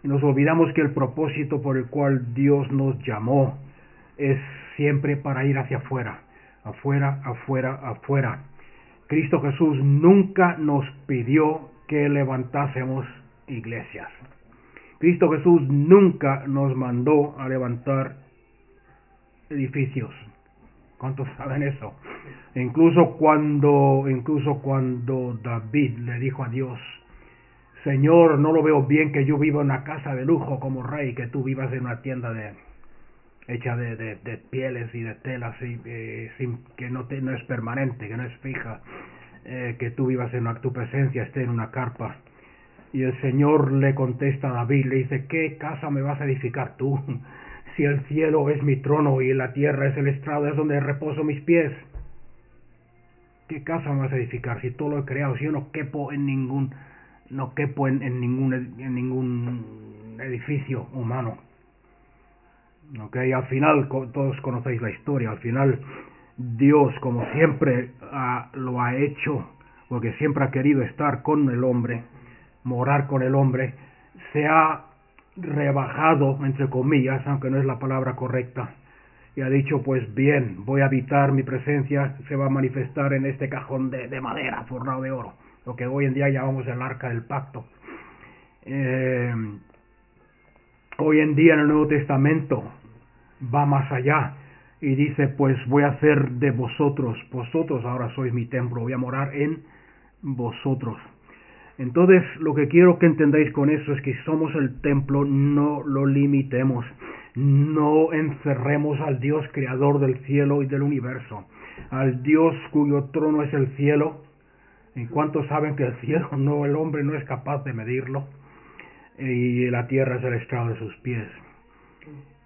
Y nos olvidamos que el propósito por el cual Dios nos llamó es siempre para ir hacia afuera, afuera, afuera, afuera. Cristo Jesús nunca nos pidió que levantásemos iglesias. Cristo Jesús nunca nos mandó a levantar edificios. ¿Cuántos saben eso? Incluso cuando David le dijo a Dios: Señor, no lo veo bien que yo viva en una casa de lujo como rey, que tú vivas en una tienda hecha de pieles y de telas, que no es permanente, que no es fija, que tú vivas tu presencia esté en una carpa. Y el Señor le contesta a David, le dice: ¿qué casa me vas a edificar tú? Si el cielo es mi trono y la tierra es el estrado, es donde reposo mis pies. ¿Qué casa me vas a edificar si todo lo he creado? Si yo no quepo en ningún edificio humano. Okay, al final, todos conocéis la historia. Al final, Dios, como siempre lo ha hecho, porque siempre ha querido estar con el hombre, morar con el hombre, se ha rebajado, entre comillas, aunque no es la palabra correcta, y ha dicho: pues bien, voy a habitar, mi presencia se va a manifestar en este cajón de madera forrado de oro, lo que hoy en día llamamos el arca del pacto. Hoy en día en el Nuevo Testamento va más allá y dice: pues voy a hacer de vosotros ahora sois mi templo, voy a morar en vosotros. Entonces, lo que quiero que entendáis con eso es que si somos el templo, no lo limitemos, no encerremos al Dios creador del cielo y del universo, al Dios cuyo trono es el cielo. ¿En cuántos saben que el cielo, el hombre no es capaz de medirlo? Y la tierra es el estrado de sus pies.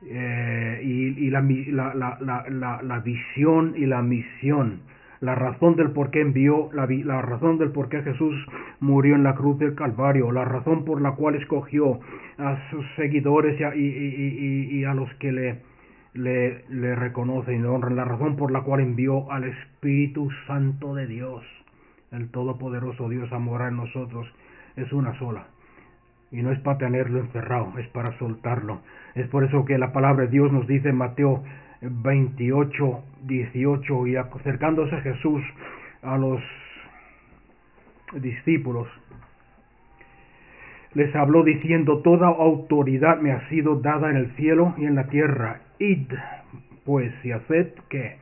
Y la visión y la misión, la razón del por qué envió, la razón del por qué Jesús murió en la cruz del Calvario, la razón por la cual escogió a sus seguidores y a los que le reconocen y le honran, la razón por la cual envió al Espíritu Santo de Dios, el Todopoderoso Dios, a morar en nosotros, es una sola. Y no es para tenerlo encerrado, es para soltarlo. Es por eso que la palabra de Dios nos dice en Mateo 28, 18, y acercándose Jesús a los discípulos, les habló diciendo: toda autoridad me ha sido dada en el cielo y en la tierra. Id pues y haced, ¿qué?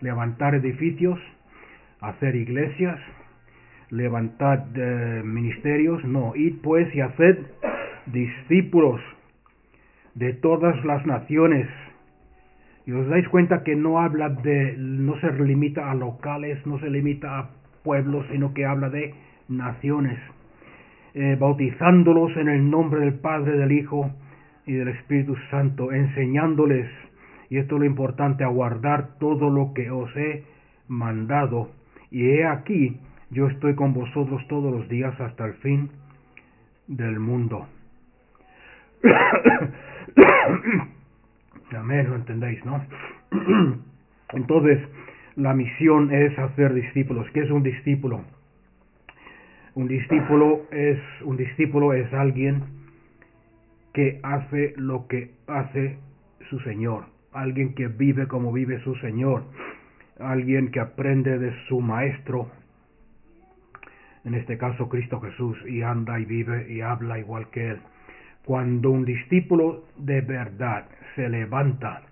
Levantar edificios, hacer iglesias, levantar ministerios. No, id pues y haced discípulos de todas las naciones. Y os dais cuenta que no se limita a locales, no se limita a pueblos, sino que habla de naciones, bautizándolos en el nombre del Padre, del Hijo y del Espíritu Santo, enseñándoles, y esto es lo importante, a guardar todo lo que os he mandado. Y he aquí, yo estoy con vosotros todos los días hasta el fin del mundo. Amén, ¿lo entendéis, no? Entonces, la misión es hacer discípulos. ¿Qué es un discípulo? Un discípulo es alguien que hace lo que hace su Señor, alguien que vive como vive su Señor, alguien que aprende de su Maestro, en este caso Cristo Jesús, y anda y vive y habla igual que Él. Cuando un discípulo de verdad se levanta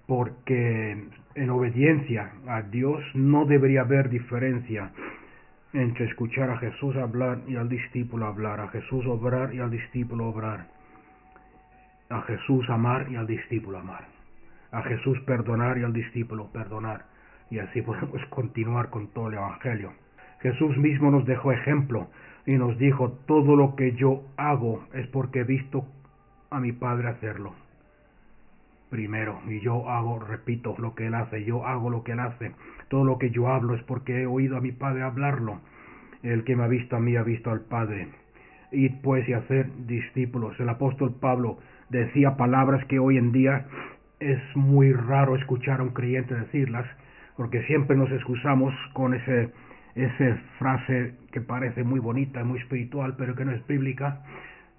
porque en obediencia a Dios, no debería haber diferencia entre escuchar a Jesús hablar y al discípulo hablar, a Jesús obrar y al discípulo obrar, a Jesús amar y al discípulo amar, a Jesús perdonar y al discípulo perdonar, y así podemos continuar con todo el Evangelio. Jesús mismo nos dejó ejemplo y nos dijo: todo lo que yo hago es porque he visto a mi Padre hacerlo primero, y yo hago, repito, lo que Él hace, yo hago lo que Él hace. Todo lo que yo hablo es porque he oído a mi Padre hablarlo. El que me ha visto a mí ha visto al Padre. Id pues y hacer discípulos. El apóstol Pablo decía palabras que hoy en día es muy raro escuchar a un creyente decirlas, porque siempre nos excusamos con esa frase que parece muy bonita, muy espiritual, pero que no es bíblica,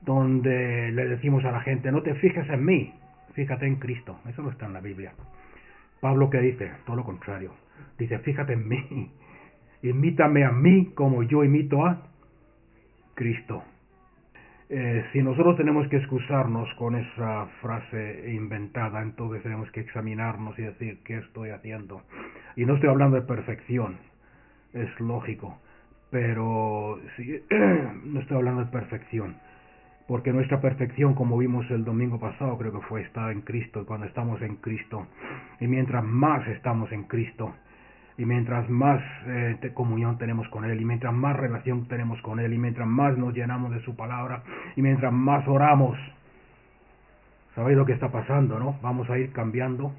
donde le decimos a la gente, no te fijes en mí, fíjate en Cristo. Eso no está en la Biblia. Pablo, ¿qué dice? Todo lo contrario. Dice, fíjate en mí, imítame a mí como yo imito a Cristo. Si nosotros tenemos que excusarnos con esa frase inventada, entonces tenemos que examinarnos y decir, ¿qué estoy haciendo? Y no estoy hablando de perfección, es lógico, pero sí, no estoy hablando de perfección, porque nuestra perfección, como vimos el domingo pasado, creo que fue, está en Cristo, cuando estamos en Cristo. Y mientras más estamos en Cristo, y mientras más comunión tenemos con Él, y mientras más relación tenemos con Él, y mientras más nos llenamos de su palabra, y mientras más oramos, ¿sabéis lo que está pasando, no? Vamos a ir cambiando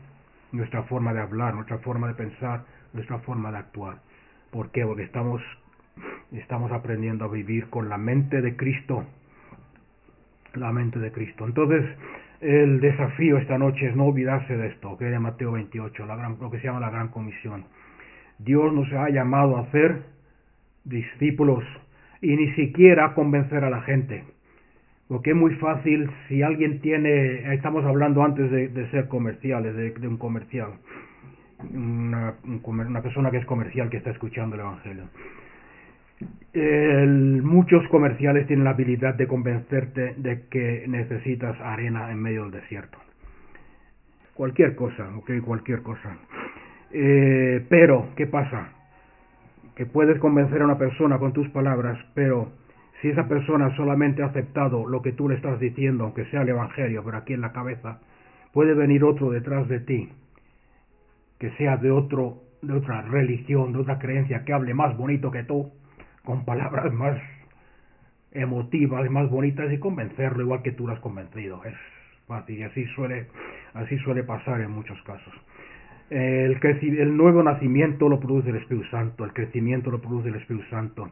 nuestra forma de hablar, nuestra forma de pensar, nuestra forma de actuar. ¿Por qué? Porque estamos aprendiendo a vivir con la mente de Cristo. La mente de Cristo. Entonces, el desafío esta noche es no olvidarse de esto, que es de Mateo 28, lo que se llama la Gran Comisión. Dios nos ha llamado a ser discípulos y ni siquiera convencer a la gente, porque es muy fácil si alguien tiene, estamos hablando antes de ser comerciales, de un comercial, una persona que es comercial que está escuchando el Evangelio. Muchos comerciales tienen la habilidad de convencerte de que necesitas arena en medio del desierto. Cualquier cosa, cualquier cosa. Pero, ¿qué pasa? Que puedes convencer a una persona con tus palabras, pero si esa persona solamente ha aceptado lo que tú le estás diciendo, aunque sea el Evangelio, pero aquí en la cabeza, puede venir otro detrás de ti, que sea de otra religión, de otra creencia, que hable más bonito que tú, con palabras más emotivas, más bonitas, y convencerlo igual que tú lo has convencido. Es fácil, y así suele pasar en muchos casos. El nuevo nacimiento lo produce el Espíritu Santo, el crecimiento lo produce el Espíritu Santo.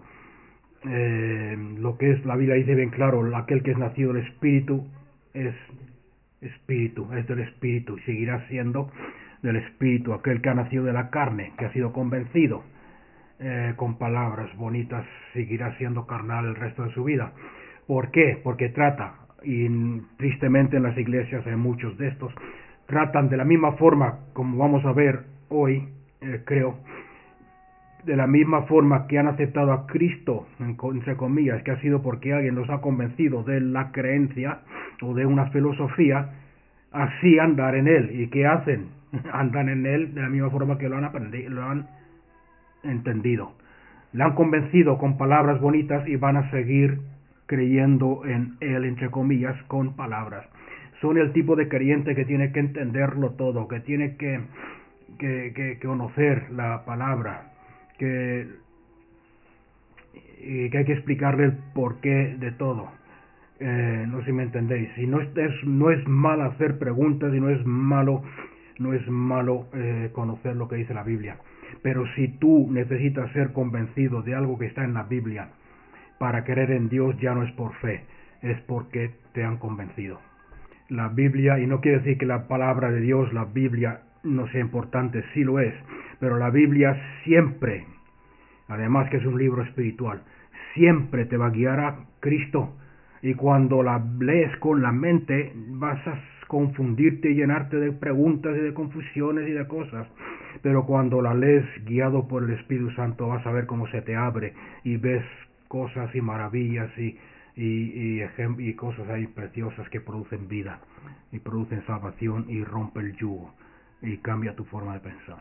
Lo que es, la Biblia dice bien claro, aquel que es nacido del Espíritu es Espíritu, es del Espíritu, y seguirá siendo del Espíritu. Aquel que ha nacido de la carne, que ha sido convencido con palabras bonitas, seguirá siendo carnal el resto de su vida. ¿Por qué? Porque y tristemente en las iglesias hay muchos de estos, tratan de la misma forma, como vamos a ver hoy, creo, de la misma forma que han aceptado a Cristo, entre comillas, que ha sido porque alguien los ha convencido de la creencia o de una filosofía, así andar en Él. ¿Y qué hacen? Andan en Él de la misma forma que lo han aprendido, lo han entendido. Le han convencido con palabras bonitas y van a seguir creyendo en Él, entre comillas, con palabras. Son el tipo de creyente que tiene que entenderlo todo, que tiene que conocer la palabra, que hay que explicarle el porqué de todo. No sé si me entendéis. Y no es mal hacer preguntas, y no es malo conocer lo que dice la Biblia. Pero si tú necesitas ser convencido de algo que está en la Biblia para creer en Dios, ya no es por fe, es porque te han convencido. La Biblia, y no quiere decir que la palabra de Dios, la Biblia, no sea importante, sí lo es, pero la Biblia siempre, además que es un libro espiritual, siempre te va a guiar a Cristo. Y cuando la lees con la mente, vas a confundirte y llenarte de preguntas y de confusiones y de cosas. Pero cuando la lees guiado por el Espíritu Santo, vas a ver cómo se te abre y ves cosas y maravillas y cosas ahí preciosas que producen vida y producen salvación y rompe el yugo y cambia tu forma de pensar.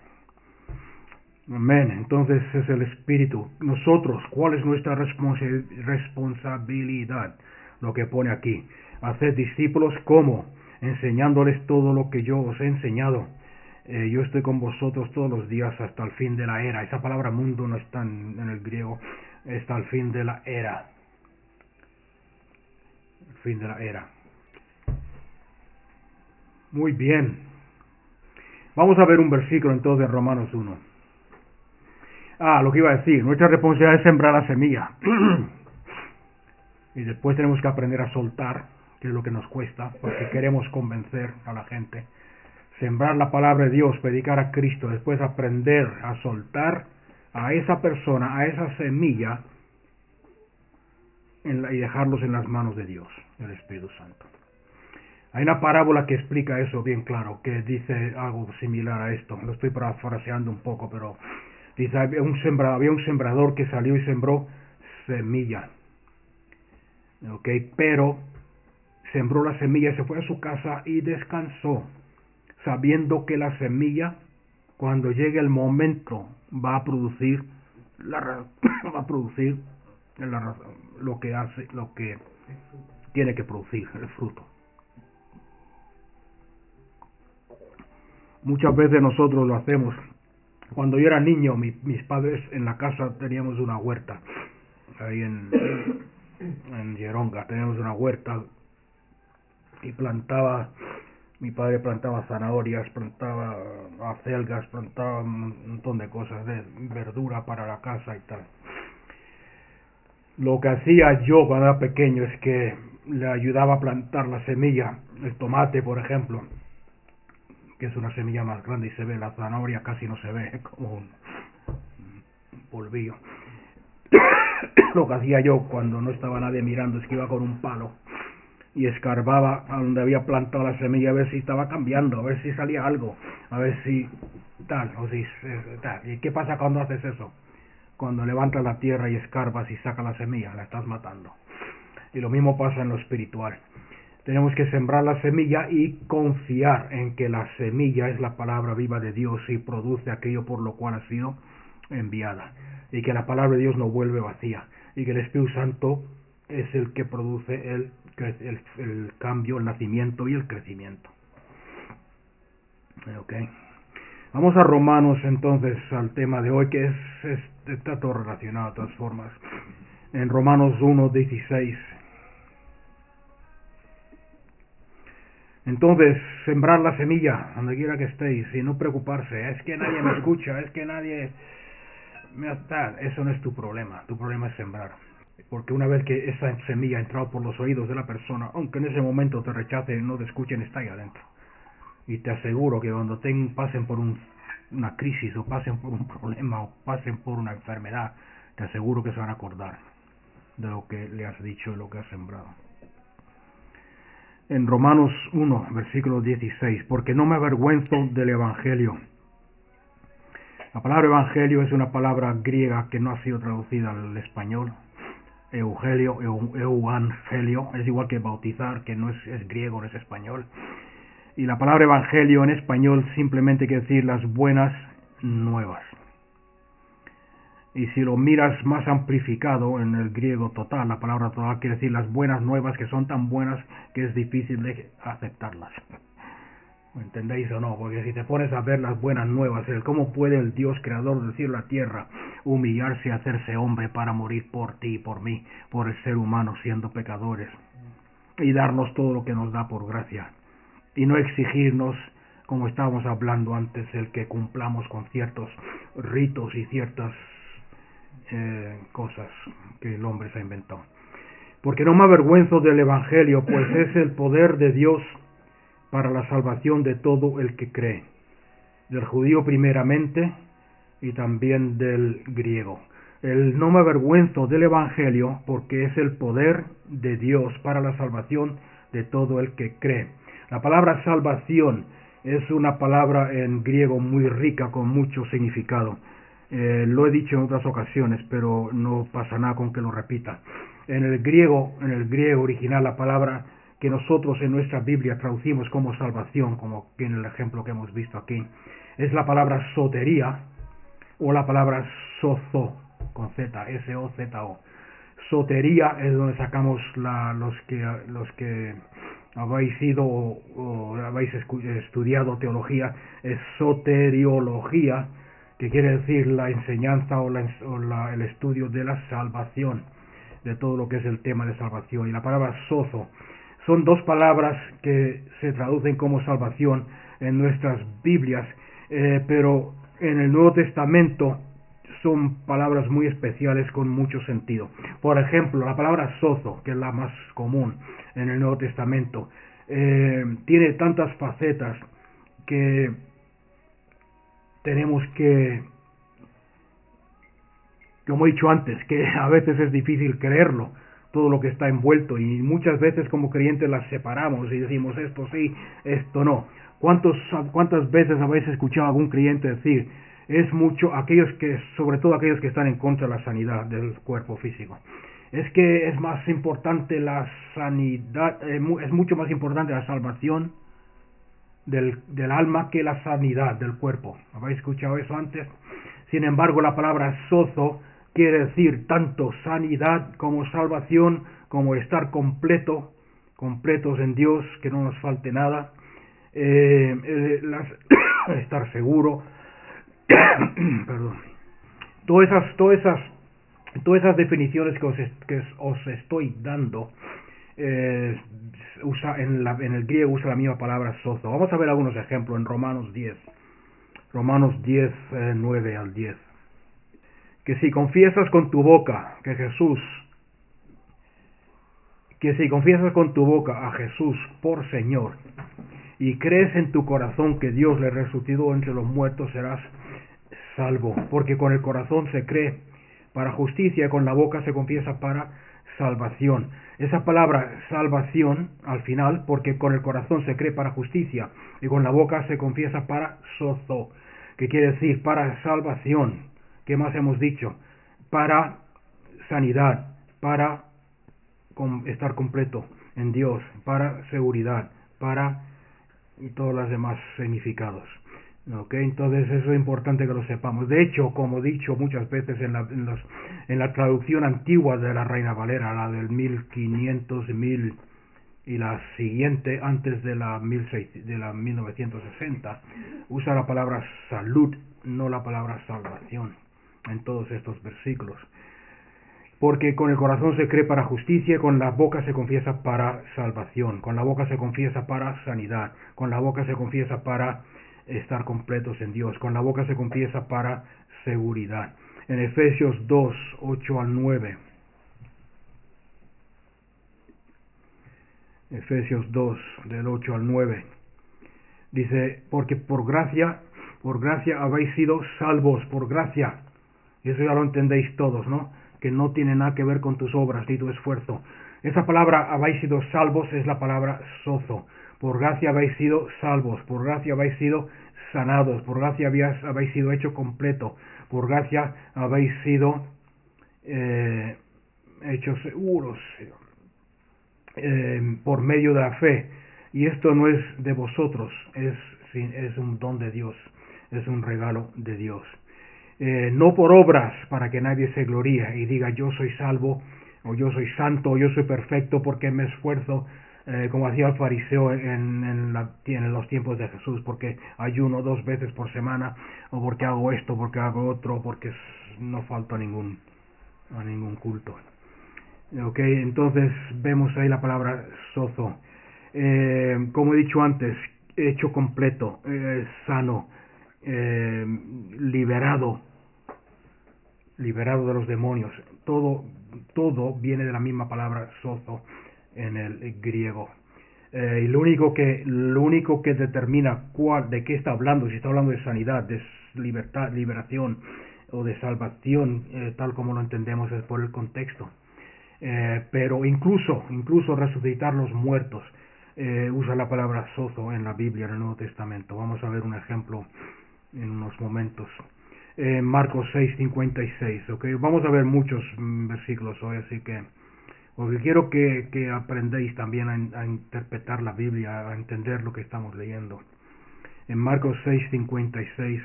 Amén. Entonces es el Espíritu. Nosotros, ¿cuál es nuestra responsabilidad? Lo que pone aquí: hacer discípulos. ¿Cómo? Enseñándoles todo lo que yo os he enseñado. Yo estoy con vosotros todos los días hasta el fin de la era. Esa palabra mundo no está en el griego, está al fin de la era. El fin de la era. Muy bien. Vamos a ver un versículo entonces de Romanos 1. Lo que iba a decir, nuestra responsabilidad es sembrar la semilla. Y después tenemos que aprender a soltar, que es lo que nos cuesta, porque queremos convencer a la gente. Sembrar la palabra de Dios, predicar a Cristo, después aprender a soltar a esa persona, a esa semilla, y dejarlos en las manos de Dios, el Espíritu Santo. Hay una parábola que explica eso bien claro, que dice algo similar a esto. Lo estoy parafraseando un poco, pero dice, había un sembrador que salió y sembró semilla. Pero sembró la semilla, se fue a su casa y descansó, sabiendo que la semilla, cuando llegue el momento, va a producir lo que tiene que producir, el fruto. Muchas veces nosotros lo hacemos. Cuando yo era niño, mis padres en la casa teníamos una huerta, ahí en Yeronga teníamos una huerta, y mi padre plantaba zanahorias, plantaba acelgas, plantaba un montón de cosas, de verdura para la casa y tal. Lo que hacía yo cuando era pequeño es que le ayudaba a plantar la semilla, el tomate por ejemplo, que es una semilla más grande y se ve, la zanahoria casi no se ve, como un polvillo. Lo que hacía yo cuando no estaba nadie mirando es que iba con un palo y escarbaba a donde había plantado la semilla a ver si estaba cambiando, a ver si salía algo, a ver si tal, o si tal. ¿Y qué pasa cuando haces eso? Cuando levantas la tierra y escarbas y sacas la semilla, la estás matando. Y lo mismo pasa en lo espiritual. Tenemos que sembrar la semilla y confiar en que la semilla es la palabra viva de Dios y produce aquello por lo cual ha sido enviada. Y que la palabra de Dios no vuelve vacía. Y que el Espíritu Santo es el que produce el cambio, el nacimiento y el crecimiento. Vamos a Romanos entonces, al tema de hoy, que está todo relacionado de todas formas. En Romanos 1:16. Entonces, sembrar la semilla, donde quiera que estéis, y no preocuparse. Es que nadie me escucha, es que nadie me está. Eso no es tu problema es sembrar. Porque una vez que esa semilla ha entrado por los oídos de la persona, aunque en ese momento te rechacen, no te escuchen, está ahí adentro. Y te aseguro que cuando pasen por una crisis, o pasen por un problema, o pasen por una enfermedad, te aseguro que se van a acordar de lo que le has dicho y lo que has sembrado. En Romanos 1, versículo 16, porque no me avergüenzo del Evangelio. La palabra Evangelio es una palabra griega que no ha sido traducida al español. Euangelio, es igual que bautizar, que no es griego, no es español. Y la palabra Evangelio en español simplemente quiere decir las buenas nuevas. Y si lo miras más amplificado en el griego total, la palabra total quiere decir las buenas nuevas, que son tan buenas que es difícil de aceptarlas. ¿Me entendéis o no? Porque si te pones a ver las buenas nuevas, cómo puede el Dios creador del cielo y la tierra humillarse y hacerse hombre para morir por ti y por mí, por el ser humano siendo pecadores, y darnos todo lo que nos da por gracia, y no exigirnos, como estábamos hablando antes, el que cumplamos con ciertos ritos y ciertas cosas que el hombre se ha inventado. Porque no me avergüenzo del Evangelio, pues es el poder de Dios para la salvación de todo el que cree, del judío primeramente y también del griego. No me avergüenzo del Evangelio porque es el poder de Dios para la salvación de todo el que cree. La palabra salvación es una palabra en griego muy rica, con mucho significado. Lo he dicho en otras ocasiones, pero no pasa nada con que lo repita. En el griego original, la palabra que nosotros en nuestra Biblia traducimos como salvación, como en el ejemplo que hemos visto aquí, es la palabra sotería, o la palabra sozo, con Z, S-O-Z-O. Sotería es donde sacamos los que habéis ido o habéis estudiado teología, es soteriología, que quiere decir la enseñanza el estudio de la salvación, de todo lo que es el tema de salvación. Y la palabra sozo son dos palabras que se traducen como salvación en nuestras Biblias, pero en el Nuevo Testamento son palabras muy especiales con mucho sentido. Por ejemplo, la palabra sozo, que es la más común en el Nuevo Testamento, tiene tantas facetas que tenemos que, como he dicho antes, que a veces es difícil creerlo, todo lo que está envuelto, y muchas veces como creyentes las separamos y decimos esto sí, esto no. ¿Cuántas veces habéis escuchado a algún creyente decir, es mucho, sobre todo aquellos que están en contra de la sanidad del cuerpo físico? Es que es más importante la sanidad, es mucho más importante la salvación del alma que la sanidad del cuerpo. ¿Habéis escuchado eso antes? Sin embargo, la palabra sozo quiere decir tanto sanidad como salvación, como estar completos en Dios, que no nos falte nada, estar seguro. Perdón. Todas esas definiciones que os estoy dando, en el griego usa la misma palabra sozo. Vamos a ver algunos ejemplos en Romanos 10, 9 al 10. Que si confiesas con tu boca a Jesús por Señor, y crees en tu corazón que Dios le resucitó entre los muertos, serás salvo. Porque con el corazón se cree para justicia y con la boca se confiesa para salvación. Esa palabra salvación al final, porque con el corazón se cree para justicia y con la boca se confiesa para sozo, que quiere decir para salvación. ¿Qué más hemos dicho? Para sanidad, para estar completo en Dios, para seguridad, para y todos los demás significados. ¿Okay? Entonces eso es importante que lo sepamos. De hecho, como he dicho muchas veces en la traducción antigua de la Reina Valera, la del 1500 y la siguiente antes de la 1960, usa la palabra salud, no la palabra salvación en todos estos versículos. Porque con el corazón se cree para justicia, con la boca se confiesa para salvación, con la boca se confiesa para sanidad, con la boca se confiesa para estar completos en Dios, con la boca se confiesa para seguridad. En Efesios 2, 8 al 9. Efesios 2, del 8 al 9. Dice, porque por gracia habéis sido salvos, por gracia. Y eso ya lo entendéis todos, ¿no? Que no tiene nada que ver con tus obras ni tu esfuerzo. Esa palabra habéis sido salvos es la palabra sozo. Por gracia habéis sido salvos, por gracia habéis sido sanados, por gracia habéis sido hecho completo, por gracia habéis sido hechos seguros por medio de la fe. Y esto no es de vosotros, es un don de Dios, es un regalo de Dios. No por obras, para que nadie se gloríe y diga yo soy salvo, o yo soy santo, o yo soy perfecto porque me esfuerzo, como hacía el fariseo en los tiempos de Jesús, porque ayuno 2 veces por semana, o porque hago esto, porque hago otro, porque no falto a ningún culto. Okay, entonces vemos ahí la palabra sozo. Como he dicho antes, hecho completo, sano, liberado de los demonios. Todo viene de la misma palabra sozo en el griego. Y lo único que determina de qué está hablando, si está hablando de sanidad, de libertad, liberación o de salvación, tal como lo entendemos, es por el contexto. Pero incluso resucitar los muertos, usa la palabra sozo en la Biblia, en el Nuevo Testamento. Vamos a ver un ejemplo en unos momentos. Marcos 6:56, ¿okay? Vamos a ver muchos versículos hoy, así que porque quiero que aprendéis también a interpretar la Biblia, a entender lo que estamos leyendo. En Marcos 6:56,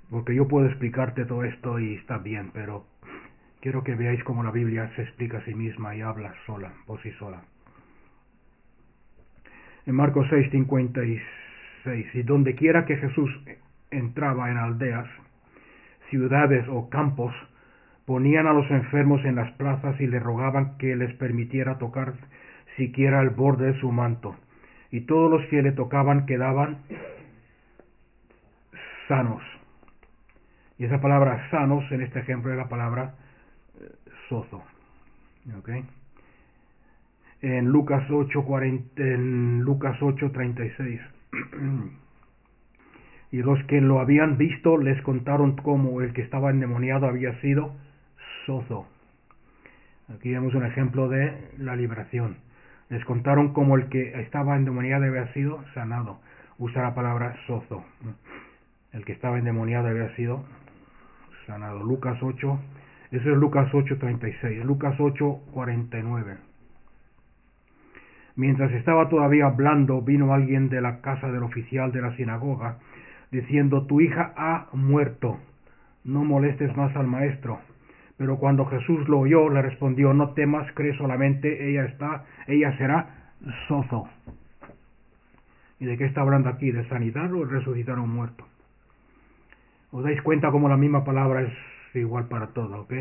porque yo puedo explicarte todo esto y está bien, pero quiero que veáis cómo la Biblia se explica a sí misma y habla sola, por sí sola. En Marcos 6:56, y donde quiera que Jesús entraba en aldeas, ciudades o campos, ponían a los enfermos en las plazas y le rogaban que les permitiera tocar siquiera el borde de su manto. Y todos los que le tocaban quedaban sanos. Y esa palabra sanos en este ejemplo es la palabra sozo. ¿Okay? En Lucas 8:36. Y los que lo habían visto les contaron cómo el que estaba endemoniado había sido sozo. Aquí vemos un ejemplo de la liberación. Les contaron cómo el que estaba endemoniado había sido sanado. Usa la palabra sozo. El que estaba endemoniado había sido sanado. Lucas 8, eso es Lucas 8:36. Lucas 8:49. Mientras estaba todavía hablando, vino alguien de la casa del oficial de la sinagoga, diciendo: tu hija ha muerto, no molestes más al maestro. Pero cuando Jesús lo oyó, le respondió: no temas, cree solamente, ella será sozo. ¿Y de qué está hablando aquí? ¿De sanidad o de resucitar a un muerto? ¿Os dais cuenta cómo la misma palabra es igual para todo? ¿Ok?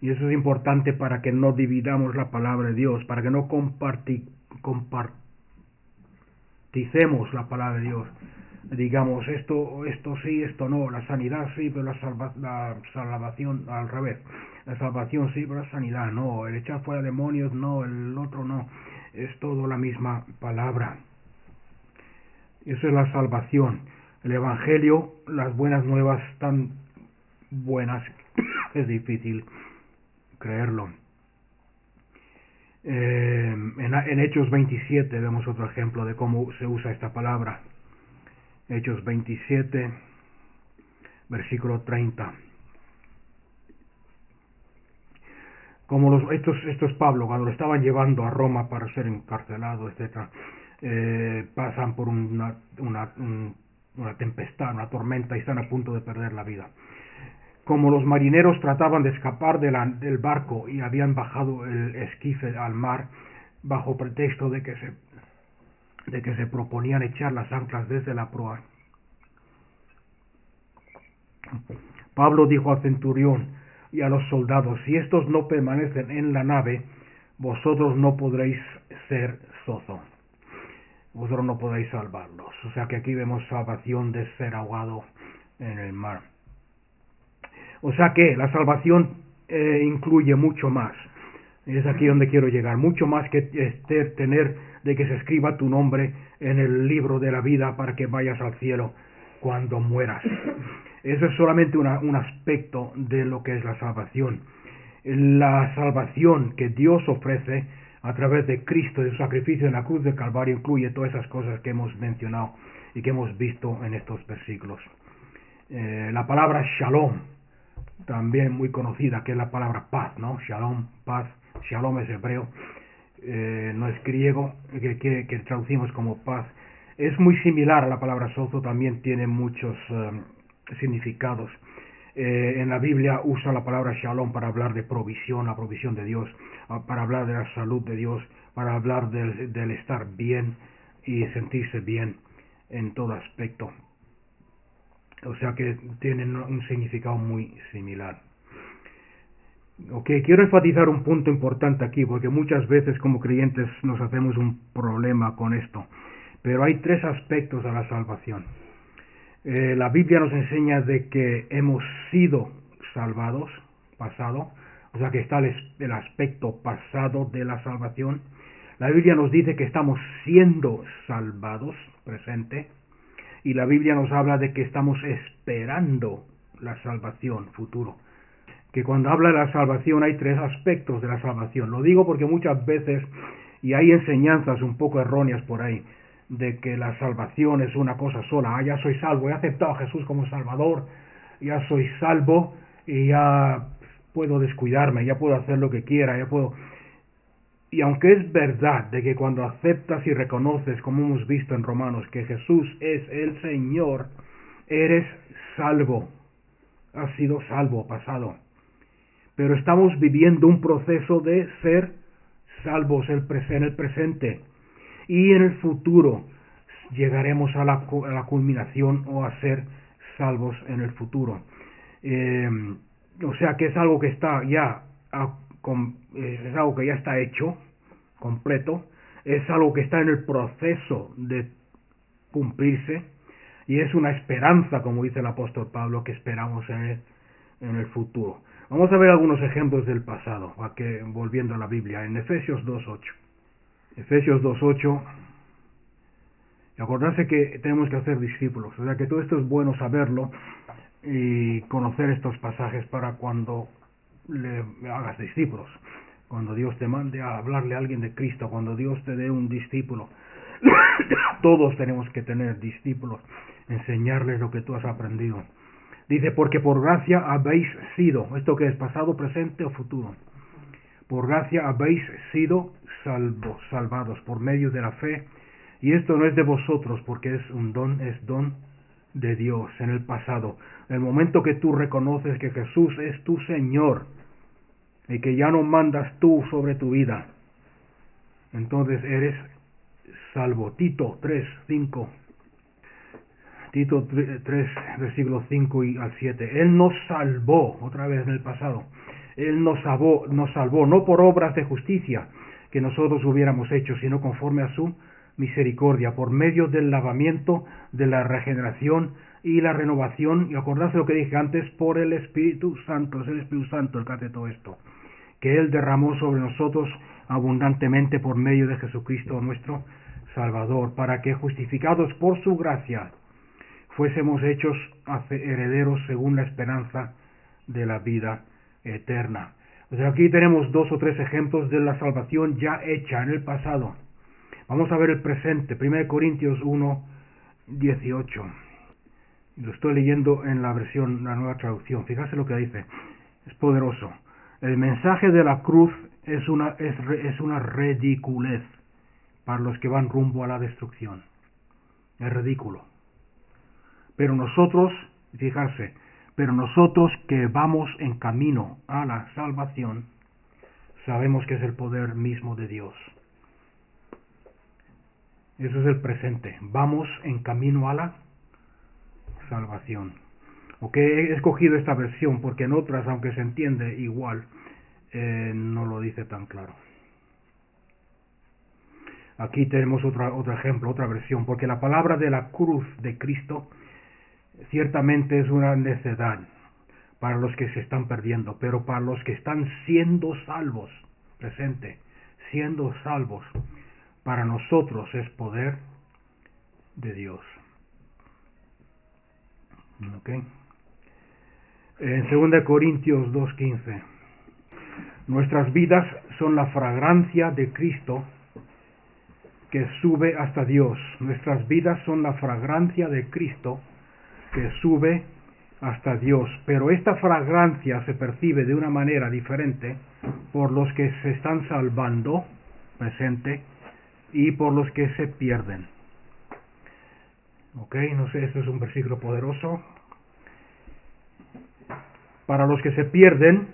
Y eso es importante para que no dividamos la palabra de Dios, para que no comparticemos la palabra de Dios. Digamos, esto sí, esto no, la sanidad sí, pero la salvación al revés. La salvación sí, pero la sanidad no, el echar fuera demonios no, el otro no. Es todo la misma palabra. Eso es la salvación. El Evangelio, las buenas nuevas tan buenas es difícil creerlo. En Hechos 27 vemos otro ejemplo de cómo se usa esta palabra. Hechos 27, versículo 30. Como esto es Pablo, cuando lo estaban llevando a Roma para ser encarcelado, etc., pasan por una tempestad, una tormenta, y están a punto de perder la vida. Como los marineros trataban de escapar del barco y habían bajado el esquife al mar bajo pretexto de que se proponían echar las anclas desde la proa, Pablo dijo al centurión y a los soldados: si estos no permanecen en la nave, vosotros no podréis ser sozo, vosotros no podéis salvarlos. O sea que aquí vemos salvación de ser ahogado en el mar. O sea que la salvación incluye mucho más. Es aquí donde quiero llegar. Mucho más que tener de que se escriba tu nombre en el libro de la vida para que vayas al cielo cuando mueras. Eso es solamente un aspecto de lo que es la salvación. La salvación que Dios ofrece a través de Cristo, de su sacrificio en la cruz del Calvario, incluye todas esas cosas que hemos mencionado y que hemos visto en estos versículos. La palabra shalom, también muy conocida, que es la palabra paz, ¿no? Shalom, paz. Shalom es hebreo, no es griego, que traducimos como paz. Es muy similar a la palabra sozo, también tiene muchos significados. En la Biblia usa la palabra shalom para hablar de provisión, la provisión de Dios, para hablar de la salud de Dios, para hablar del estar bien y sentirse bien en todo aspecto. O sea que tienen un significado muy similar. Ok, quiero enfatizar un punto importante aquí, porque muchas veces como creyentes nos hacemos un problema con esto. Pero hay tres aspectos a la salvación. La Biblia nos enseña de que hemos sido salvados, pasado, o sea que está el aspecto pasado de la salvación. La Biblia nos dice que estamos siendo salvados, presente, y la Biblia nos habla de que estamos esperando la salvación, futuro. Que cuando habla de la salvación hay tres aspectos de la salvación. Lo digo porque muchas veces, y hay enseñanzas un poco erróneas por ahí, de que la salvación es una cosa sola. Ya soy salvo, he aceptado a Jesús como Salvador, ya soy salvo y ya puedo descuidarme, ya puedo hacer lo que quiera, ya puedo... Y aunque es verdad de que cuando aceptas y reconoces, como hemos visto en Romanos, que Jesús es el Señor, eres salvo, has sido salvo, pasado. Pero estamos viviendo un proceso de ser salvos en el presente. Y en el futuro llegaremos a la culminación o a ser salvos en el futuro. O sea que es algo que está ya es algo que ya está hecho, completo, es algo que está en el proceso de cumplirse, y es una esperanza, como dice el apóstol Pablo, que esperamos en el futuro. Vamos a ver algunos ejemplos del pasado, volviendo a la Biblia, en Efesios 2:8. Efesios 2:8, y acordarse que tenemos que hacer discípulos, o sea que todo esto es bueno saberlo y conocer estos pasajes para cuando le hagas discípulos. cuando Dios te mande a hablarle a alguien de Cristo, cuando Dios te dé un discípulo. Todos tenemos que tener discípulos, enseñarles lo que tú has aprendido. Dice, porque por gracia habéis sido, ¿esto qué es? ¿Pasado, presente o futuro? Por gracia habéis sido salvados por medio de la fe, y esto no es de vosotros, porque es un don, es don de Dios en el pasado. En el momento que tú reconoces que Jesús es tu Señor, y que ya no mandas tú sobre tu vida, entonces eres salvo. Tito 3:5. Tito 3, versículos 5 y al 7. Él nos salvó, otra vez en el pasado. Él nos salvó, no por obras de justicia que nosotros hubiéramos hecho, sino conforme a su misericordia, por medio del lavamiento, de la regeneración y la renovación. Y acordarse lo que dije antes, por el Espíritu Santo. Es el Espíritu Santo el que hace todo esto, que Él derramó sobre nosotros abundantemente por medio de Jesucristo nuestro Salvador, para que, justificados por su gracia, fuésemos hechos herederos según la esperanza de la vida eterna. O sea, aquí tenemos 2 o 3 ejemplos de la salvación ya hecha en el pasado. Vamos a ver el presente, 1 Corintios 1:18. Lo estoy leyendo en la versión, la nueva traducción. Fíjate lo que dice, es poderoso. El mensaje de la cruz es una ridiculez para los que van rumbo a la destrucción. Es ridículo. Pero nosotros, fijarse, que vamos en camino a la salvación, sabemos que es el poder mismo de Dios. Eso es el presente. Vamos en camino a la salvación. Ok, he escogido esta versión porque en otras, aunque se entiende igual, no lo dice tan claro. Aquí tenemos otro ejemplo, otra versión, porque la palabra de la cruz de Cristo ciertamente es una necedad para los que se están perdiendo, pero para los que están siendo salvos, presente, siendo salvos, para nosotros es poder de Dios. Okay. En 2 Corintios 2:15, nuestras vidas son la fragancia de Cristo que sube hasta Dios. Nuestras vidas son la fragancia de Cristo que sube hasta Dios, pero esta fragancia se percibe de una manera diferente por los que se están salvando, presente, y por los que se pierden. Ok, no sé, esto es un versículo poderoso. Para los que se pierden,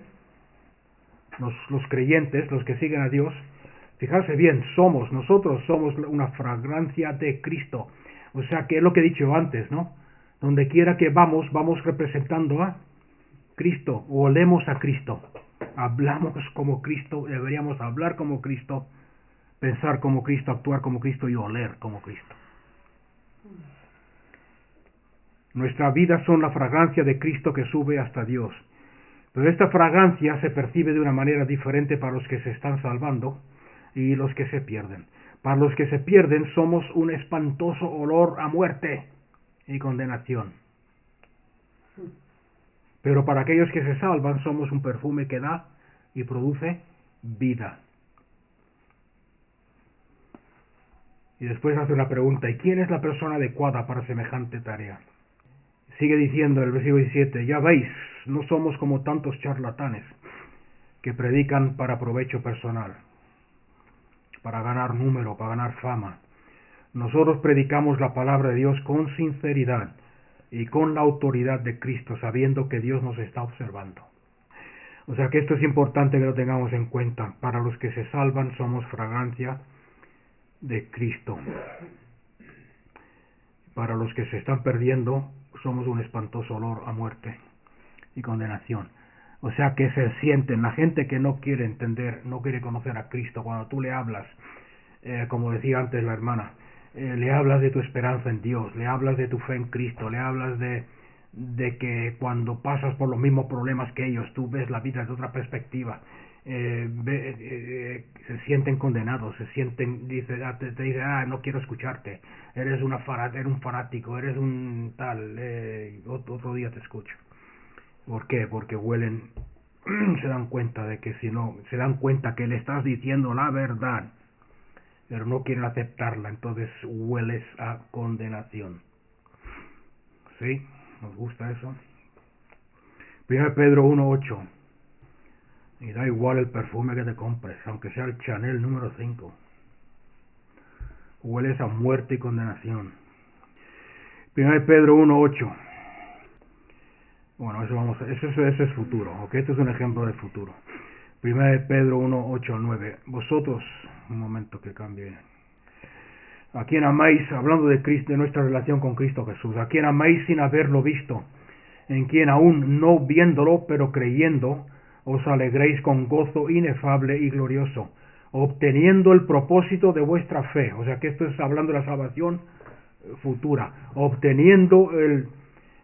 los creyentes, los que siguen a Dios, fijarse bien, nosotros somos una fragancia de Cristo. O sea, que es lo que he dicho antes, ¿no? Donde quiera que vamos representando a Cristo, o olemos a Cristo. Hablamos como Cristo, deberíamos hablar como Cristo, pensar como Cristo, actuar como Cristo y oler como Cristo. Nuestra vida son la fragancia de Cristo que sube hasta Dios. Pero esta fragancia se percibe de una manera diferente para los que se están salvando y los que se pierden. Para los que se pierden somos un espantoso olor a muerte y condenación. Pero para aquellos que se salvan somos un perfume que da y produce vida. Y después hace una pregunta, ¿y quién es la persona adecuada para semejante tarea? Sigue diciendo el versículo 17, ya veis, no somos como tantos charlatanes que predican para provecho personal, para ganar número, para ganar fama. Nosotros predicamos la palabra de Dios con sinceridad y con la autoridad de Cristo, sabiendo que Dios nos está observando. O sea que esto es importante que lo tengamos en cuenta. Para los que se salvan somos fragancia de Cristo. Para los que se están perdiendo somos un espantoso olor a muerte y condenación. O sea que se sienten, la gente que no quiere entender, no quiere conocer a Cristo, cuando tú le hablas, como decía antes la hermana, le hablas de tu esperanza en Dios, le hablas de tu fe en Cristo, le hablas de que cuando pasas por los mismos problemas que ellos, tú ves la vida de otra perspectiva, se sienten condenados, te dicen, no quiero escucharte, eres un fanático, eres un tal, otro día te escucho. ¿Por qué? Porque huelen se dan cuenta de que si no, se dan cuenta que le estás diciendo la verdad, pero no quieren aceptarla, entonces hueles a condenación. ¿Sí? ¿Nos gusta eso? 1 Pedro 1:8. Y da igual el perfume que te compres, aunque sea el Chanel número 5. Hueles a muerte y condenación. 1 Pedro 1:8. Bueno, eso es futuro, ¿ok? Esto es un ejemplo de futuro. 1 Pedro 1:8-9. Vosotros, un momento que cambie. A quien amáis, hablando de Cristo, de nuestra relación con Cristo Jesús, a quien amáis sin haberlo visto, en quien aún no viéndolo, pero creyendo, os alegréis con gozo inefable y glorioso, obteniendo el propósito de vuestra fe. O sea que esto es hablando de la salvación futura, obteniendo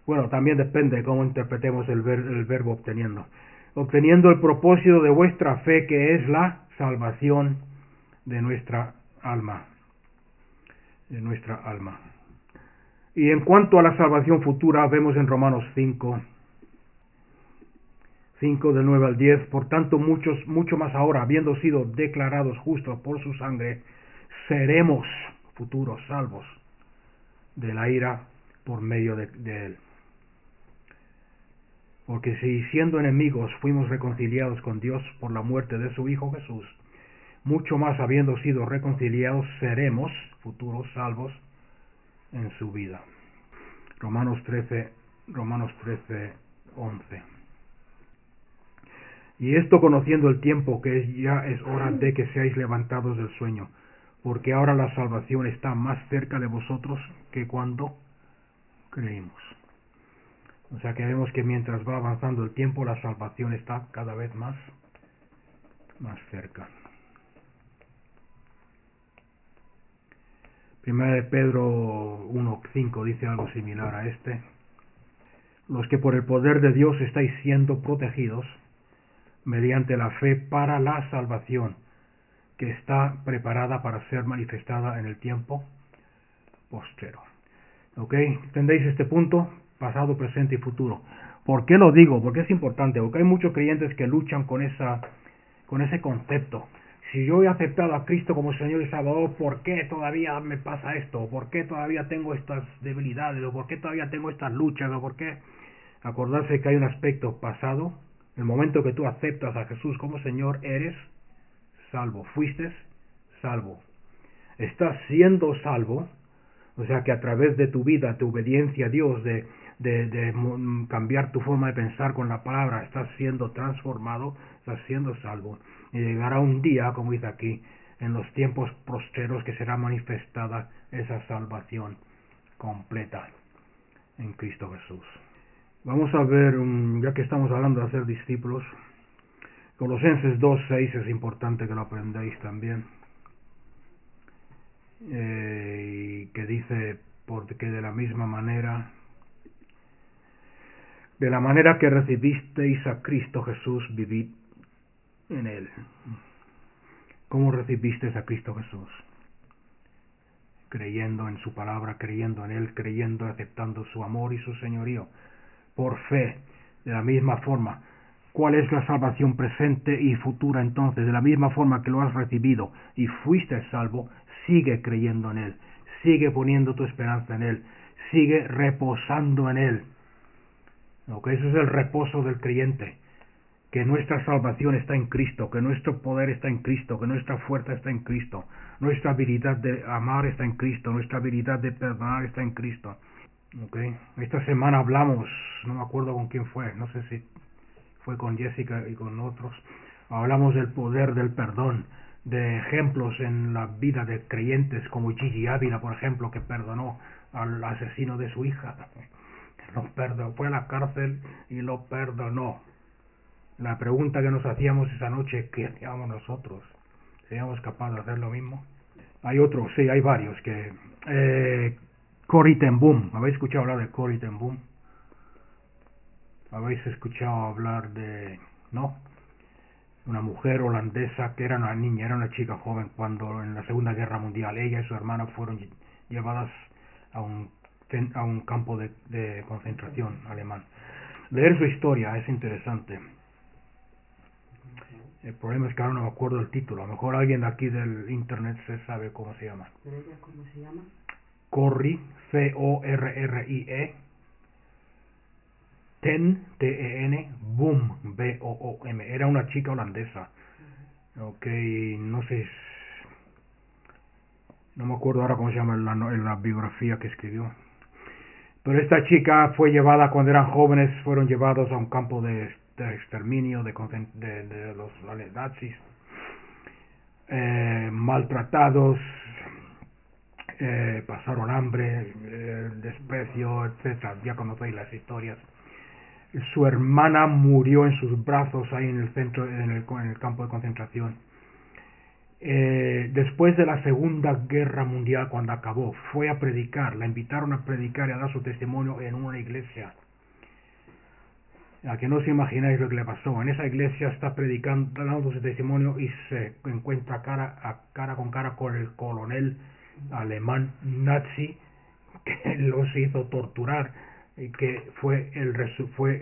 bueno, también depende de cómo interpretemos el verbo obteniendo. Obteniendo el propósito de vuestra fe, que es la salvación de nuestra alma. De nuestra alma. Y en cuanto a la salvación futura, vemos en Romanos 5 del 9 al 10, por tanto mucho más ahora, habiendo sido declarados justos por su sangre, seremos futuros salvos de la ira por medio de él. Porque si siendo enemigos fuimos reconciliados con Dios por la muerte de su Hijo Jesús, mucho más habiendo sido reconciliados seremos futuros salvos en su vida. Romanos 13:11. Y esto conociendo el tiempo, que ya es hora de que seáis levantados del sueño, porque ahora la salvación está más cerca de vosotros que cuando creímos. O sea que vemos que mientras va avanzando el tiempo, la salvación está cada vez más cerca. 1 Pedro 1:5 dice algo similar a este. Los que por el poder de Dios estáis siendo protegidos mediante la fe para la salvación, que está preparada para ser manifestada en el tiempo postrero. ¿Ok? ¿Entendéis este punto? Pasado, presente y futuro. ¿Por qué lo digo? Porque es importante. Porque hay muchos creyentes que luchan con ese concepto. Si yo he aceptado a Cristo como Señor y Salvador, ¿por qué todavía me pasa esto? ¿Por qué todavía tengo estas debilidades? ¿O por qué todavía tengo estas luchas? ¿O por qué? Acordarse que hay un aspecto pasado. El momento que tú aceptas a Jesús como Señor, eres salvo. Fuiste salvo. Estás siendo salvo. O sea que a través de tu vida, tu obediencia a Dios, de cambiar tu forma de pensar con la palabra, estás siendo transformado, estás siendo salvo. Y llegará un día, como dice aquí, en los tiempos postreros, que será manifestada esa salvación completa en Cristo Jesús. Vamos a ver, ya que estamos hablando de hacer discípulos, Colosenses 2:6 es importante que lo aprendáis también. Que dice, porque de la misma manera, de la manera que recibisteis a Cristo Jesús, vivid en él. ¿Cómo recibisteis a Cristo Jesús? Creyendo en su palabra, creyendo en él, creyendo, aceptando su amor y su señorío, por fe. De la misma forma, ¿cuál es la salvación presente y futura entonces? De la misma forma que lo has recibido y fuiste salvo, sigue creyendo en él, sigue poniendo tu esperanza en él, sigue reposando en él. ¿Okay? Eso es el reposo del creyente, que nuestra salvación está en Cristo, que nuestro poder está en Cristo, que nuestra fuerza está en Cristo, nuestra habilidad de amar está en Cristo, nuestra habilidad de perdonar está en Cristo. Okay. Esta semana hablamos, no me acuerdo con quién fue, no sé si fue con Jessica y con otros, hablamos del poder del perdón, de ejemplos en la vida de creyentes como Gigi Ávila, por ejemplo, que perdonó al asesino de su hija, lo perdonó, fue a la cárcel y lo perdonó. La pregunta que nos hacíamos esa noche, ¿qué hacíamos nosotros? ¿Seríamos capaces de hacer lo mismo? Hay otros, sí, hay varios que... Corrie ten Boom, ¿habéis escuchado hablar de Corrie ten Boom? ¿Habéis escuchado hablar de... no? Una mujer holandesa que era una niña, era una chica joven cuando en la Segunda Guerra Mundial ella y su hermana fueron llevadas a un campo de concentración alemán. Leer su historia es interesante. El problema es que ahora no me acuerdo del título. A lo mejor alguien de aquí del internet se sabe cómo se llama. ¿Pero ella cómo se llama? Corrie, Corrie. Ten, Ten, Boom, Boom. Era una chica holandesa. Ok, no sé, no me acuerdo ahora cómo se llama la biografía que escribió. Pero esta chica fue llevada cuando eran jóvenes, fueron llevados a un campo de exterminio de los nazis, maltratados, pasaron hambre, desprecio, etcétera. Ya conocéis las historias. Su hermana murió en sus brazos ahí en el centro, en el campo de concentración. Después de la Segunda Guerra Mundial, cuando acabó, fue a predicar, la invitaron a predicar y a dar su testimonio en una iglesia. A que no se imagináis lo que le pasó. En esa iglesia está predicando, dando su testimonio y se encuentra cara con cara con el coronel alemán nazi que los hizo torturar y que fue el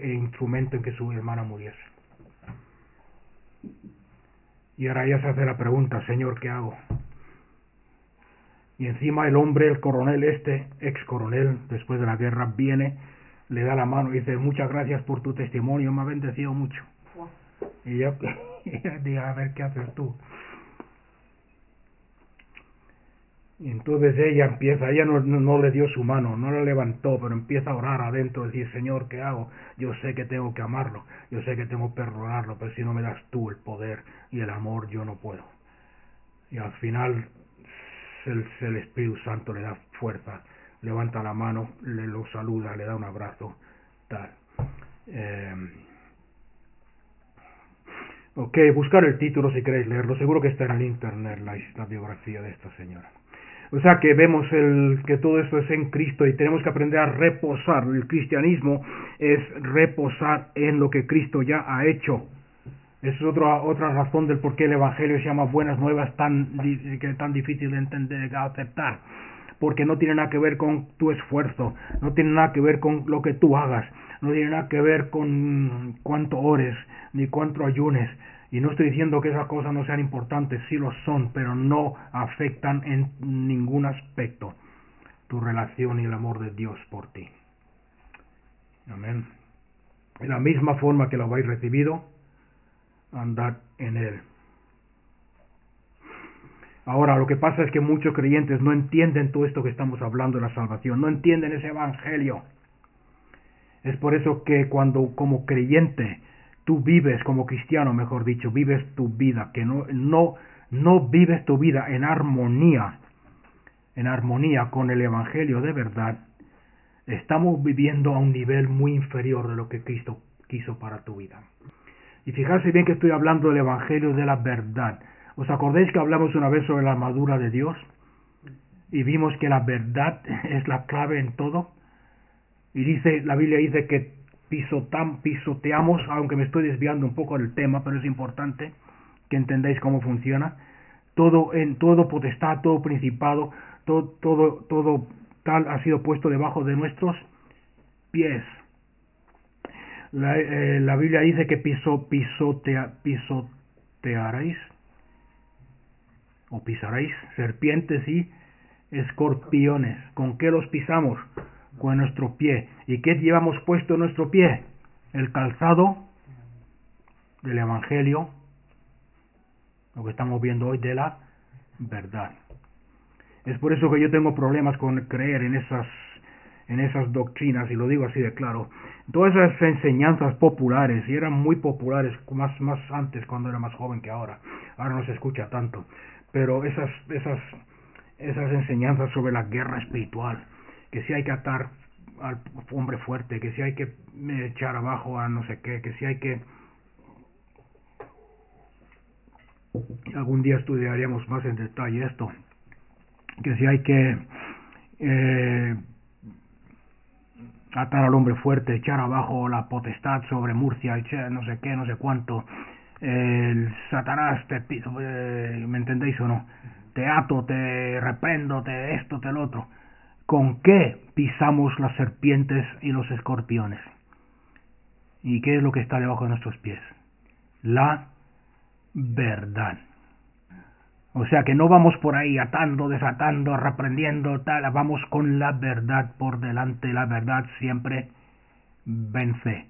instrumento en que su hermana muriese. Y ahora ella se hace la pregunta: Señor, ¿qué hago? Y encima el hombre, el coronel ex coronel, después de la guerra, viene, le da la mano y dice: muchas gracias por tu testimonio, me ha bendecido mucho. Y ella dice: a ver, ¿qué haces tú? Y entonces ella no le dio su mano, no la levantó, pero empieza a orar adentro, decir: Señor, ¿qué hago? Yo sé que tengo que amarlo, yo sé que tengo que perdonarlo, pero si no me das tú el poder y el amor, yo no puedo. Y al final el Espíritu Santo le da fuerza, levanta la mano, lo saluda, le da un abrazo, tal. Ok, buscar el título si queréis leerlo, seguro que está en el internet la biografía de esta señora. O sea que vemos que todo esto es en Cristo y tenemos que aprender a reposar. El cristianismo es reposar en lo que Cristo ya ha hecho. Esa es otra razón del por qué el Evangelio se llama Buenas Nuevas, tan difícil de entender, de aceptar. Porque no tiene nada que ver con tu esfuerzo, no tiene nada que ver con lo que tú hagas, no tiene nada que ver con cuánto ores, ni cuánto ayunes. Y no estoy diciendo que esas cosas no sean importantes, sí lo son, pero no afectan en ningún aspecto tu relación y el amor de Dios por ti. Amén. De la misma forma que lo habéis recibido, andad en él. Ahora, lo que pasa es que muchos creyentes no entienden todo esto que estamos hablando de la salvación, no entienden ese evangelio. Es por eso que cuando como creyente tú vives, como cristiano mejor dicho, vives tu vida, que no vives tu vida en armonía con el evangelio de verdad, estamos viviendo a un nivel muy inferior de lo que Cristo quiso para tu vida. Y fijarse bien que estoy hablando del evangelio de la verdad. ¿Os acordáis que hablamos una vez sobre la armadura de Dios? Y vimos que la verdad es la clave en todo. Y la Biblia dice que pisoteamos, aunque me estoy desviando un poco del tema, pero es importante que entendáis cómo funciona. Todo potestad, todo principado, todo tal ha sido puesto debajo de nuestros pies. La Biblia dice que pisotearéis o pisaréis serpientes y escorpiones. ¿Con qué los pisamos? Con nuestro pie. ¿Y qué llevamos puesto en nuestro pie? El calzado del evangelio, lo que estamos viendo hoy, de la verdad. Es por eso que yo tengo problemas con creer en esas doctrinas, y lo digo así de claro. Todas esas enseñanzas populares, y eran muy populares más antes, cuando era más joven que ahora no se escucha tanto, pero esas enseñanzas sobre la guerra espiritual, que si hay que atar al hombre fuerte, que si hay que echar abajo a no sé qué, que si hay que... Algún día estudiaríamos más en detalle esto, que si hay que atar al hombre fuerte, echar abajo la potestad sobre Murcia, no sé qué, no sé cuánto, el Satanás, ¿me entendéis o no? Te ato, te reprendo, te esto, te lo otro. ¿Con qué pisamos las serpientes y los escorpiones? ¿Y qué es lo que está debajo de nuestros pies? La verdad. O sea que no vamos por ahí atando, desatando, reprendiendo, tal, vamos con la verdad por delante. La verdad siempre vence.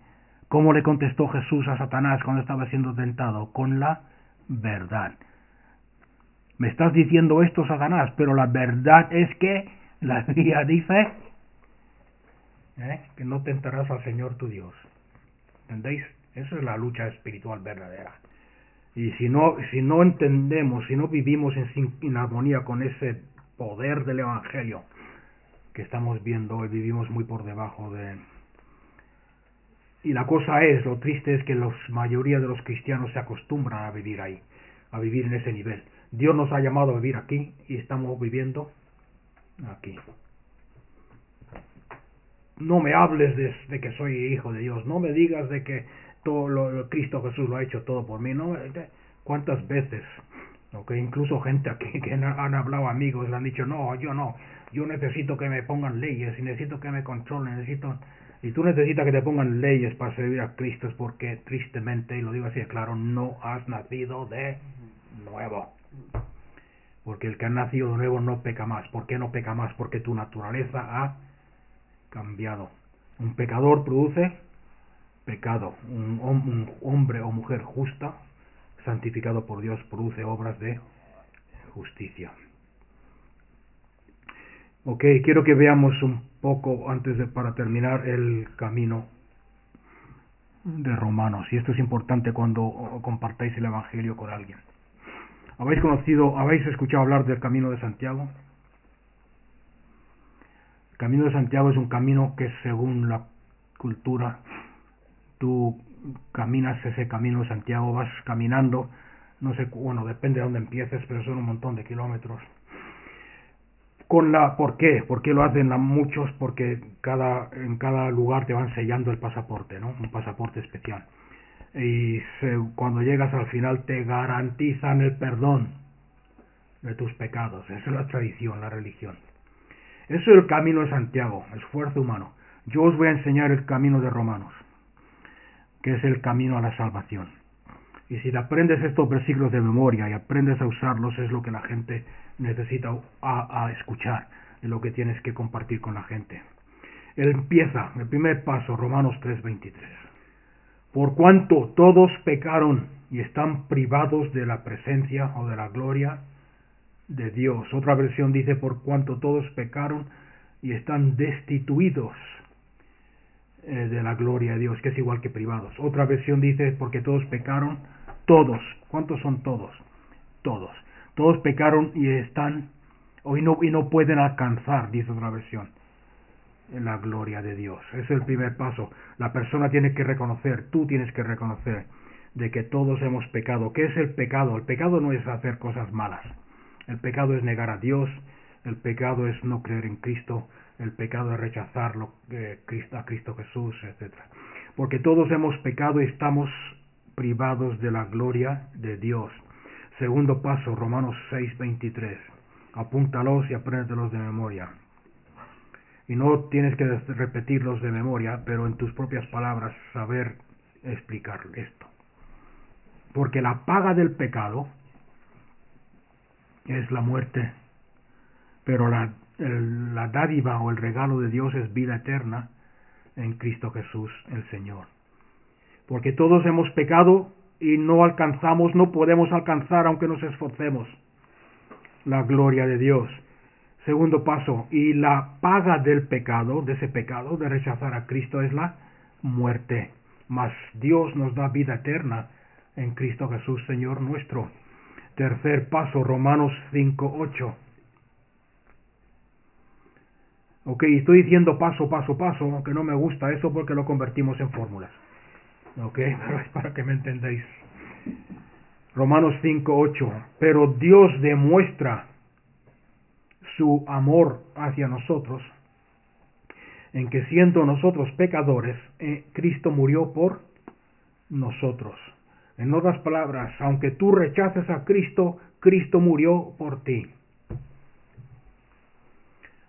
¿Cómo le contestó Jesús a Satanás cuando estaba siendo tentado? Con la verdad. Me estás diciendo esto, Satanás, pero la verdad es que la Biblia dice que no tentarás al Señor tu Dios. ¿Entendéis? Esa es la lucha espiritual verdadera. Y si no entendemos, si no vivimos en armonía con ese poder del Evangelio que estamos viendo hoy, vivimos muy por debajo de... Y la cosa es, lo triste es que la mayoría de los cristianos se acostumbran a vivir ahí, a vivir en ese nivel. Dios nos ha llamado a vivir aquí y estamos viviendo aquí. No me hables de que soy hijo de Dios, no me digas de que Cristo Jesús lo ha hecho todo por mí. No, ¿cuántas veces? Incluso gente aquí que han hablado, amigos, le han dicho, no, yo necesito que me pongan leyes y necesito que me controlen, y tú necesitas que te pongan leyes para servir a Cristo, es porque tristemente, y lo digo así de claro, no has nacido de nuevo. Porque el que ha nacido de nuevo no peca más. ¿Por qué no peca más? Porque tu naturaleza ha cambiado. Un pecador produce pecado. Un hombre o mujer justa, santificado por Dios, produce obras de justicia. Quiero que veamos un poco, para terminar, el camino de Romanos. Y esto es importante cuando compartáis el Evangelio con alguien. ¿Habéis escuchado hablar del Camino de Santiago? El Camino de Santiago es un camino que, según la cultura, tú caminas ese Camino de Santiago, vas caminando, no sé, depende de dónde empieces, pero son un montón de kilómetros. ¿Por qué? ¿Por qué lo hacen muchos? Porque en cada lugar te van sellando el pasaporte, ¿no? Un pasaporte especial. Y cuando llegas al final te garantizan el perdón de tus pecados. Esa es la tradición, la religión. Eso es el camino de Santiago, esfuerzo humano. Yo os voy a enseñar el camino de Romanos, que es el camino a la salvación. Y si te aprendes estos versículos de memoria y aprendes a usarlos, es lo que la gente necesita a escuchar, es lo que tienes que compartir con la gente. El primer paso, Romanos 3:23. Por cuanto todos pecaron y están privados de la presencia o de la gloria de Dios. Otra versión dice, por cuanto todos pecaron y están destituidos de la gloria de Dios, que es igual que privados. Otra versión dice, porque todos pecaron, todos. ¿Cuántos son todos? Todos. Todos pecaron y no pueden alcanzar, dice otra versión, la gloria de Dios. Ese es el primer paso. La persona tiene que reconocer, tú tienes que reconocer de que todos hemos pecado. ¿Qué es el pecado? El pecado no es hacer cosas malas. El pecado es negar a Dios. El pecado es no creer en Cristo. El pecado es rechazar a Cristo Jesús, etc. Porque todos hemos pecado y estamos privados de la gloria de Dios. Segundo paso, Romanos 6:23. Apúntalos y apréndetelos de memoria. Y no tienes que repetirlos de memoria, pero en tus propias palabras saber explicar esto. Porque la paga del pecado es la muerte, pero la dádiva o el regalo de Dios es vida eterna en Cristo Jesús el Señor. Porque todos hemos pecado y no podemos alcanzar, aunque nos esforcemos, la gloria de Dios. Segundo paso, y la paga del pecado, de ese pecado, de rechazar a Cristo, es la muerte. Mas Dios nos da vida eterna en Cristo Jesús, Señor nuestro. Tercer paso, Romanos 5:8. Estoy diciendo paso, aunque no me gusta eso porque lo convertimos en fórmulas. Pero es para que me entendáis. Romanos 5:8. Pero Dios demuestra su amor hacia nosotros en que, siendo nosotros pecadores, Cristo murió por nosotros. En otras palabras, aunque tú rechaces a Cristo, Cristo murió por ti.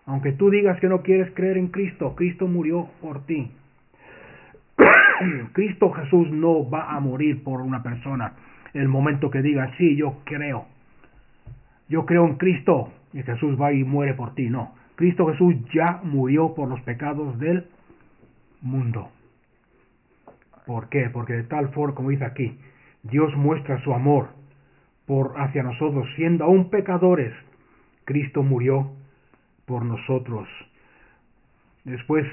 Aunque tú digas que no quieres creer en Cristo, Cristo murió por ti. Cristo Jesús no va a morir por una persona El momento que digas, sí, yo creo en Cristo, y Jesús va y muere por ti. No, Cristo Jesús ya murió por los pecados del mundo. ¿Por qué? Porque de tal forma, como dice aquí, Dios muestra su amor hacia nosotros, siendo aún pecadores, Cristo murió por nosotros. Después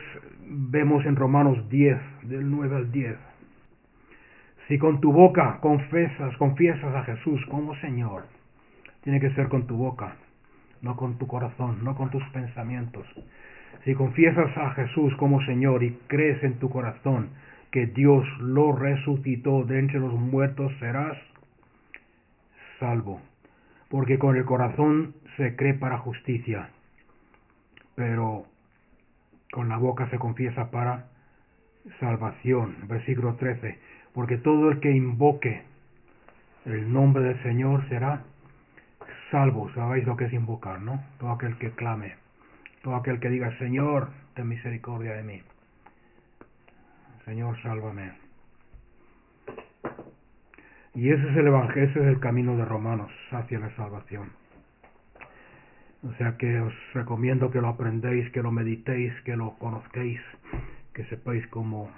vemos en Romanos 10, del 9 al 10. Si con tu boca confiesas a Jesús como Señor, tiene que ser con tu boca, no con tu corazón, no con tus pensamientos. Si confiesas a Jesús como Señor y crees en tu corazón que Dios lo resucitó de entre los muertos, serás salvo. Porque con el corazón se cree para justicia, pero con la boca se confiesa para salvación. Versículo 13. Porque todo el que invoque el nombre del Señor será salvo. Sabéis lo que es invocar, ¿no? Todo aquel que clame, todo aquel que diga, Señor, ten misericordia de mí. Señor, sálvame. Y ese es el evangelio, ese es el camino de Romanos hacia la salvación. O sea que os recomiendo que lo aprendéis, que lo meditéis, que lo conozcáis, que sepáis como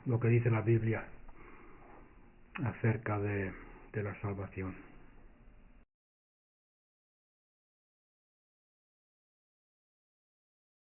lo que dice la Biblia acerca de la salvación.